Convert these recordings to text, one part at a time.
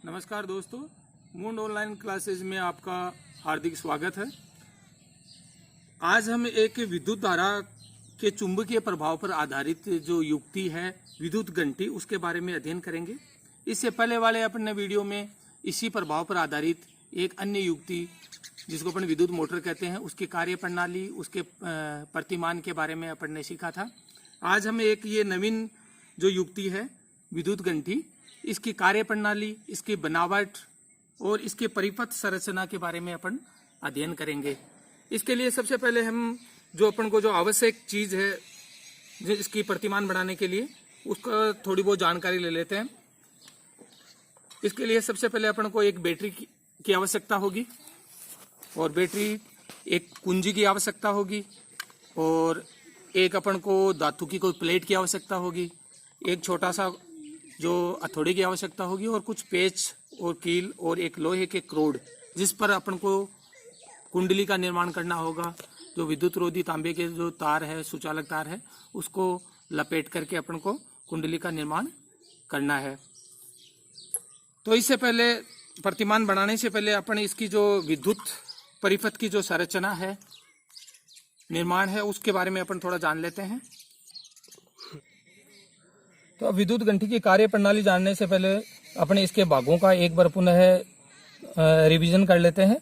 नमस्कार दोस्तों, moon online classes में आपका हार्दिक स्वागत है। आज हम एक विद्युत धारा के चुंबकीय प्रभाव पर आधारित जो युक्ति है विद्युत घंटी, उसके बारे में अध्ययन करेंगे। इससे पहले वाले अपने वीडियो में इसी प्रभाव पर आधारित एक अन्य युक्ति जिसको अपन विद्युत मोटर कहते हैं, उसकी कार्य प्रणाली, उसके प्रतिमान के बारे में अपन ने सीखा था। आज हम एक ये नवीन जो युक्ति है विद्युत घंटी, इसकी कार्य प्रणाली, इसकी बनावट और इसके परिपथ संरचना के बारे में अपन अध्ययन करेंगे। इसके लिए सबसे पहले हम जो अपन को जो आवश्यक चीज है जो इसकी प्रतिमान बनाने के लिए, उसका थोड़ी बहुत जानकारी ले लेते हैं। इसके लिए सबसे पहले अपन को एक बैटरी की आवश्यकता होगी और बैटरी, एक कुंजी की आवश्यकता होगी और एक अपन को धातु की कोई प्लेट की आवश्यकता होगी, एक छोटा सा जो हथौड़े की आवश्यकता होगी और कुछ पेच और कील और एक लोहे के क्रोड जिस पर अपन को कुंडली का निर्माण करना होगा। जो विद्युत रोधी तांबे के जो तार है, सुचालक तार है, उसको लपेट करके अपन को कुंडली का निर्माण करना है। तो इससे पहले प्रतिमान बनाने से पहले अपन इसकी जो विद्युत परिपथ की जो संरचना है, निर्माण है, उसके बारे में अपन थोड़ा जान लेते हैं। तो अब विद्युत घंटी की कार्य प्रणाली जानने से पहले अपने इसके भागों का एक बार पुनः रिवीजन कर लेते हैं।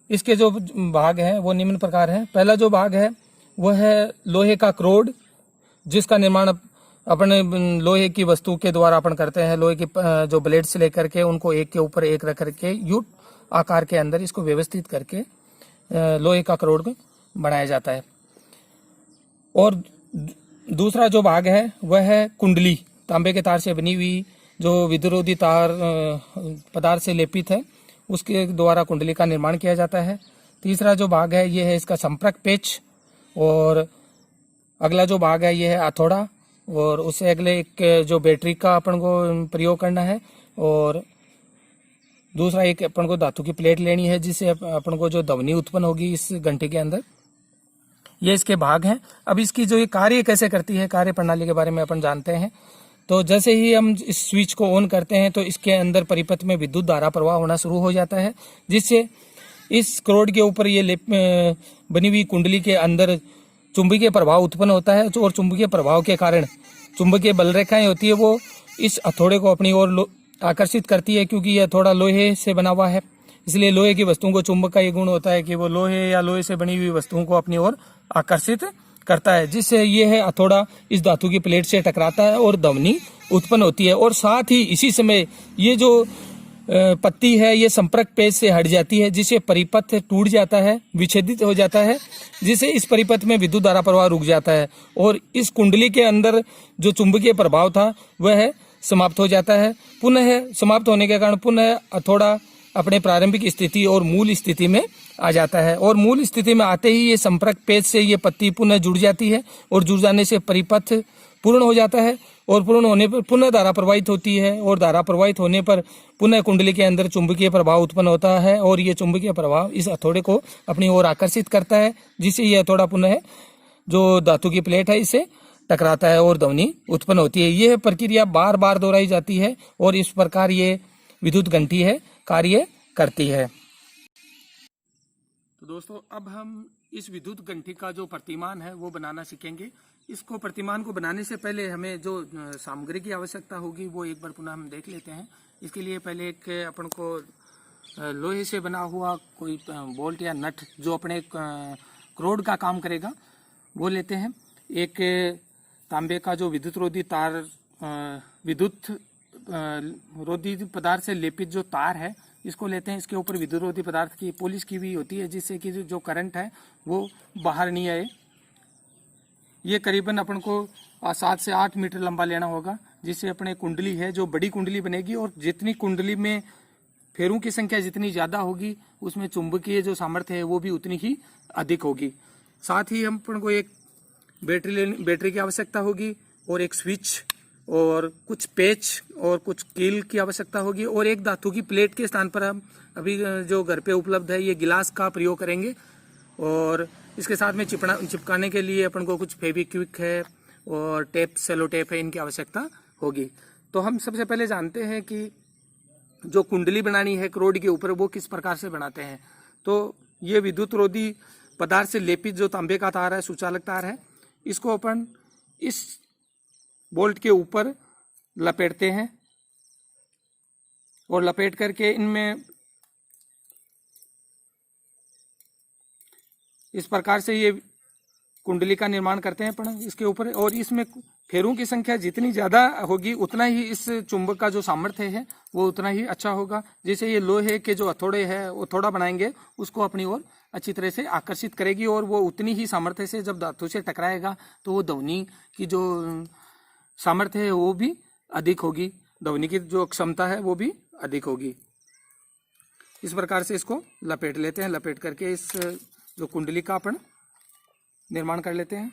इसके जो भाग हैं वो निम्न प्रकार हैं। पहला जो भाग है वह है लोहे का क्रोड, जिसका निर्माण अपने लोहे की वस्तु के द्वारा अपन करते हैं। लोहे की जो ब्लेड से लेकर के उनको एक के ऊपर एक रख करके युट आकार के अंदर इसको व्यवस्थित करके लोहे का क्रोड बनाया जाता है। और दूसरा जो भाग है वह है कुंडली, तांबे के तार से बनी हुई जो विद्युतरोधी तार पदार्थ से लेपित है, उसके द्वारा कुंडली का निर्माण किया जाता है। तीसरा जो भाग है ये है इसका संपर्क पेच, और अगला जो भाग है ये है हथौड़ा, और उससे अगले एक जो बैटरी का अपन को प्रयोग करना है, और दूसरा एक अपन को धातु की प्लेट लेनी है जिससे अपन को जो ध्वनि उत्पन्न होगी इस घंटे के अंदर। ये इसके भाग हैं। अब इसकी जो ये कार्य कैसे करती है, कार्य प्रणाली के बारे में अपन जानते हैं। तो जैसे ही हम इस स्विच को ऑन करते हैं तो इसके अंदर परिपथ में विद्युत धारा प्रवाह होना शुरू हो जाता है, जिससे इस क्रोड के ऊपर ये बनी हुई कुंडली के अंदर चुंबकीय प्रभाव उत्पन्न होता है। और चुंबकीय प्रभाव के कारण चुंबकीय बल रेखाएं होती है वो इस हथौड़े को अपनी ओर आकर्षित करती है, क्योंकि यह थोड़ा लोहे से बना हुआ है। इसलिए लोहे की वस्तुओं को चुंबक का ये गुण होता है कि वो लोहे या लोहे से बनी हुई वस्तुओं को अपनी ओर आकर्षित करता है, जिससे ये है हथौड़ा इस धातु की प्लेट से टकराता है और ध्वनि उत्पन्न होती है। और साथ ही इसी समय ये जो पत्ती है ये संपर्क पेच से हट जाती है, जिससे परिपथ टूट जाता है, विच्छेदित हो जाता है, जिससे इस परिपथ में विद्युत धारा प्रवाह रुक जाता है और इस कुंडली के अंदर जो चुंबकीय प्रभाव था वह समाप्त हो जाता है। पुनः समाप्त होने के कारण पुनः हथौड़ा अपने प्रारंभिक स्थिति और मूल स्थिति में आ जाता है, और मूल स्थिति में आते ही ये संपर्क पेच से ये पत्ती पुनः जुड़ जाती है, और जुड़ जाने से परिपथ पूर्ण हो जाता है, और पूर्ण होने पर पुनः धारा प्रवाहित होती है, और धारा प्रवाहित होने पर पुनः कुंडली के अंदर चुंबकीय प्रभाव उत्पन्न होता है, और ये चुंबकीय प्रभाव इस हथौड़े को अपनी ओर आकर्षित करता है, जिससे ये हथौड़ा पुनः जो धातु की प्लेट है इसे टकराता है और ध्वनि उत्पन्न होती है। यह प्रक्रिया बार बार दोहराई जाती है और इस प्रकार ये विद्युत घंटी है कार्य करती है। तो दोस्तों, अब हम इस विद्युत घंटी का जो प्रतिमान है वो बनाना सीखेंगे। इसको प्रतिमान को बनाने से पहले हमें जो सामग्री की आवश्यकता होगी वो एक बार पुनः हम देख लेते हैं। इसके लिए पहले एक अपन को लोहे से बना हुआ कोई बोल्ट या नट जो अपने क्रोड का काम करेगा वो लेते हैं। एक तांबे का जो विद्युत रोधी तार, विद्युत रोधी पदार्थ से लेपित जो तार है इसको लेते हैं। इसके ऊपर विद्युत रोधी पदार्थ की पॉलिश की हुई होती है, जिससे कि जो करंट है वो बाहर नहीं आए। ये करीबन अपन को 7 से 8 मीटर लंबा लेना होगा, जिससे अपने कुंडली है जो बड़ी कुंडली बनेगी, और जितनी कुंडली में फेरों की संख्या जितनी ज्यादा होगी उसमें चुंबकीय जो सामर्थ्य है वो भी उतनी ही अधिक होगी। साथ ही हम अपन को एक बैटरी की आवश्यकता होगी, और एक स्विच, और कुछ पेच और कुछ कील की आवश्यकता होगी, और एक धातु की प्लेट के स्थान पर हम अभी जो घर पे उपलब्ध है ये गिलास का प्रयोग करेंगे। और इसके साथ में चिपकाने के लिए अपन को कुछ फेविक्विक है और टेप, सेलो टेप है, इनकी आवश्यकता होगी। तो हम सबसे पहले जानते हैं कि जो कुंडली बनानी है करोड़ के ऊपर, वो किस प्रकार से बनाते हैं। तो ये विद्युत रोधी पदार्थ से लेपित जो तांबे का तार है, सुचालक तार है, इसको अपन इस बोल्ट के ऊपर लपेटते हैं और लपेट करके इनमें इस प्रकार से ये कुंडली का निर्माण करते हैं अपन इसके ऊपर। और इसमें फेरों की संख्या जितनी ज़्यादा होगी उतना ही इस चुंबक का जो सामर्थ्य है वो उतना ही अच्छा होगा। जैसे ये लोहे के जो हथौड़े हैं वो थोड़ा बनाएंगे, उसको अपनी ओर अच्छी तरह से आकर्षित करेगी और वो उतनी ही सामर्थ्य से जब धातु से टकराएगा तो वो ध्वनि की जो सामर्थ्य है वो भी अधिक होगी, ध्वनि की जो क्षमता है वो भी अधिक होगी। इस प्रकार से इसको लपेट लेते हैं। लपेट करके इस जो कुंडली का अपन निर्माण कर लेते हैं।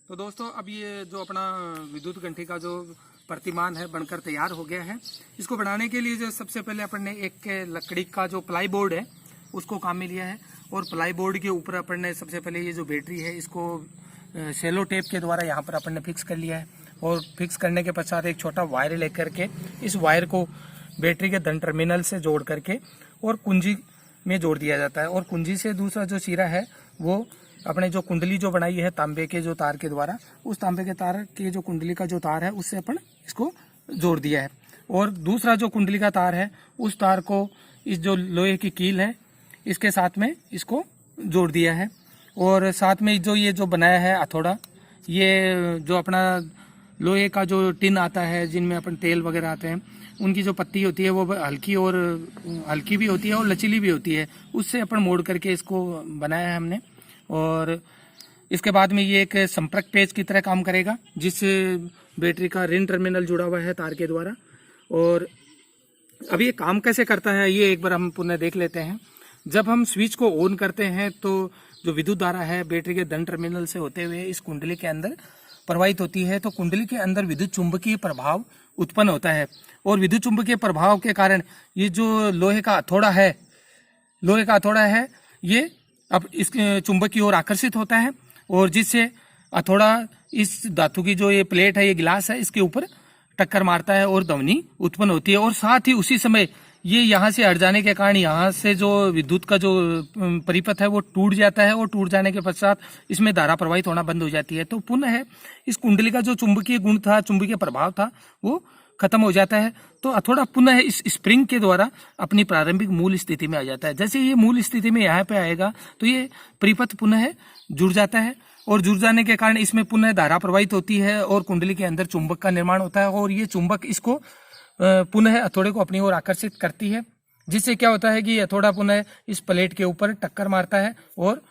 तो दोस्तों, अब ये जो अपना विद्युत घंटी का जो प्रतिमान है बनकर तैयार हो गया है। इसको बनाने के लिए जो सबसे पहले अपन ने एक लकड़ी का जो प्लाई बोर्ड है उसको काम में लिया है और प्लाई बोर्ड के ऊपर अपन ने सबसे पहले ये जो बैटरी है इसको सेलो टेप के द्वारा यहाँ पर अपन ने फिक्स कर लिया है। और फिक्स करने के पश्चात एक छोटा वायर लेकर के इस वायर को बैटरी के धन टर्मिनल से जोड़ करके और कुंजी में जोड़ दिया जाता है। और कुंजी से दूसरा जो सिरा है वो अपने जो कुंडली जो बनाई है तांबे के जो तार के द्वारा, उस तांबे के तार के जो कुंडली का जो तार है उससे अपन इसको जोड़ दिया है। और दूसरा जो कुंडली का तार है उस तार को इस जो लोहे की कील है इसके साथ में इसको जोड़ दिया है। और साथ में जो ये जो बनाया है हथौड़ा, ये जो अपना लोहे का जो टिन आता है जिनमें अपन तेल वगैरह आते हैं, उनकी जो पत्ती होती है वो हल्की भी होती है और लचीली भी होती है, उससे अपन मोड़ करके इसको बनाया है हमने। और इसके बाद में ये एक संपर्क पेज की तरह काम करेगा जिससे बैटरी का ऋण टर्मिनल जुड़ा हुआ है तार के द्वारा। और अब ये काम कैसे करता है ये एक बार हम पुनः देख लेते हैं। जब हम स्विच को ऑन करते हैं तो जो विद्युत धारा है बैटरी के धन टर्मिनल से होते हुए इस कुंडली के अंदर प्रवाहित होती है। तो कुंडली के अंदर विद्युत चुंबकीय प्रभाव उत्पन्न होता है और विद्युत चुंबकीय प्रभाव के कारण ये जो लोहे का हथौड़ा है ये अब इस चुंबक की ओर आकर्षित होता है और जिससे हथौड़ा इस धातु की जो ये प्लेट है, ये गिलास है, इसके ऊपर टक्कर मारता है और ध्वनि उत्पन्न होती है। और साथ ही उसी समय ये यहाँ से हट जाने के कारण यहाँ से जो विद्युत का जो परिपथ है वो टूट जाता है और टूट जाने के पश्चात इसमें धारा प्रवाहित होना बंद हो जाती है। तो पुनः इस कुंडली का जो चुंबकीय गुण था, चुंबकीय प्रभाव था, वो खत्म हो जाता है। तो हथौड़ा पुनः इस स्प्रिंग के द्वारा अपनी प्रारंभिक मूल स्थिति में आ जाता है। जैसे ये मूल स्थिति में यहाँ पे आएगा तो ये परिपथ पुनः जुड़ जाता है और जुड़ जाने के कारण इसमें पुनः धारा प्रवाहित होती है और कुंडली के अंदर चुंबक का निर्माण होता है और ये चुंबक इसको पुनः हथौड़े को अपनी ओर आकर्षित करती है, जिससे क्या होता है कि हथौड़ा पुनः इस प्लेट के ऊपर टक्कर मारता है और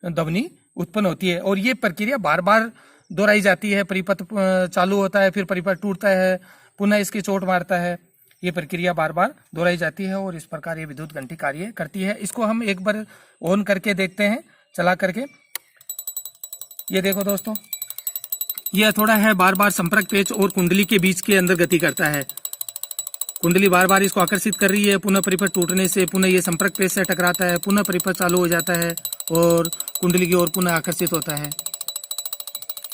ध्वनि उत्पन्न होती है। और ये प्रक्रिया बार बार दोहराई जाती है। परिपथ चालू होता है, फिर परिपथ टूटता है, पुनः इसकी चोट मारता है। ये प्रक्रिया बार बार दोहराई जाती है और इस प्रकार ये विद्युत घंटी कार्य करती है। इसको हम एक बार ऑन करके देखते हैं, चला करके। ये देखो दोस्तों, ये हथौड़ा है बार बार संपर्क पेच और कुंडली के बीच के अंदर गति करता है। कुंडली बार बार इसको आकर्षित कर रही है, पुनः परिपथ टूटने से पुनः ये संपर्क पेच से टकराता है, पुनः परिपथ चालू हो जाता है और कुंडली की ओर पुनः आकर्षित होता है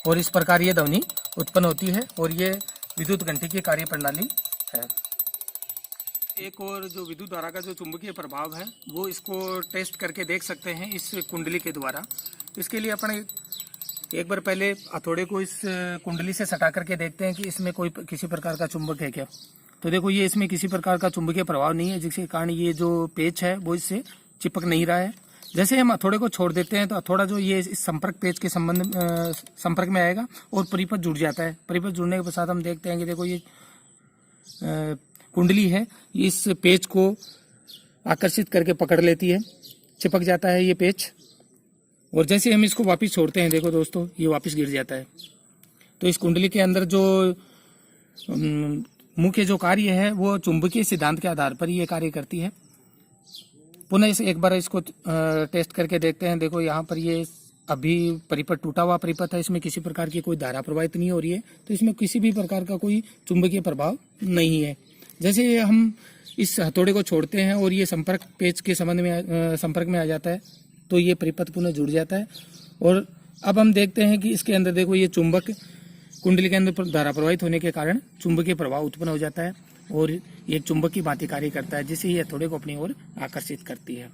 और इस प्रकार ये ध्वनि उत्पन्न होती है और ये विद्युत घंटी की कार्य प्रणाली है। एक और जो विद्युत धारा का जो चुंबकीय प्रभाव है वो इसको टेस्ट करके देख सकते हैं इस कुंडली के द्वारा। इसके लिए अपन एक बार पहले हथौड़े को इस कुंडली से सटा करके देखते हैं कि इसमें कोई किसी प्रकार का चुंबक है क्या। तो देखो, ये इसमें किसी प्रकार का चुंबकीय प्रभाव नहीं है, जिसके कारण ये जो पेच है वो इससे चिपक नहीं रहा है। जैसे हम हथौड़े को छोड़ देते हैं तो हथौड़ा जो ये इस संपर्क पेच के संपर्क में आएगा और परिपथ जुड़ जाता है। परिपथ जुड़ने के पश्चात हम देखते हैं कि देखो ये कुंडली है, इस पेच को आकर्षित करके पकड़ लेती है, चिपक जाता है ये पेच। और जैसे हम इसको वापस छोड़ते हैं, देखो दोस्तों, ये वापस गिर जाता है। तो इस कुंडली के अंदर जो मुख्य जो कार्य है वो चुंबकीय सिद्धांत के आधार पर ये कार्य करती है। पुनः इसे एक बार इसको टेस्ट करके देखते हैं। देखो, यहाँ पर ये अभी परिपथ टूटा हुआ परिपथ है, इसमें किसी प्रकार की कोई धारा प्रवाहित नहीं हो रही है, तो इसमें किसी भी प्रकार का कोई चुंबकीय प्रभाव नहीं है। जैसे हम इस हथौड़े को छोड़ते हैं और ये संपर्क पेच के संपर्क में आ जाता है, तो ये परिपथ पुनः जुड़ जाता है। और अब हम देखते हैं कि इसके अंदर देखो, ये चुंबक कुंडली के अंदर धारा प्रवाहित होने के कारण चुंबकीय प्रभाव उत्पन्न हो जाता है और ये एक चुंबक की भांति कार्य करता है, जिससे ये हथौड़े को अपनी ओर आकर्षित करती है।